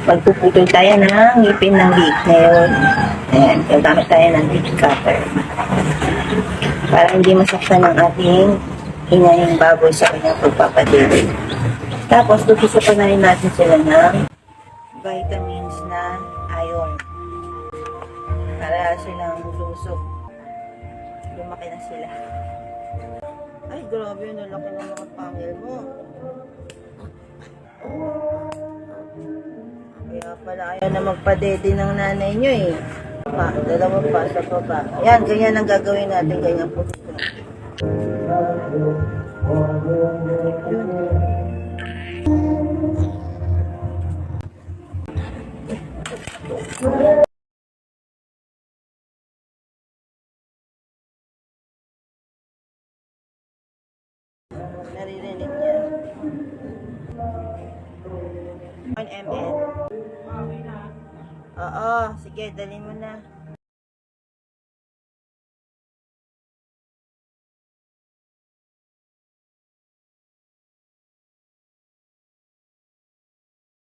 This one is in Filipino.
Magpuputol tayo ng ngipin ng big ngayon. Ayan, gagamit tayo ng big cutter. Para hindi masaktan ng ating inayang baboy sa kanyang pagpapadili. Tapos, dugisa pa na rin natin sila ng vitamins na iron. Para silang lusog. Lumaki na sila. Ay, grabe yun. Nalaki ng mga pangil mo. Kaya pala ayaw na magpadede ng nanay nyo eh. Dalawa pa sa baba. Yan, ganyan ang gagawin natin. Ganyan po. Naririnig niya. 1 ml. Oo, sige, dali mo na.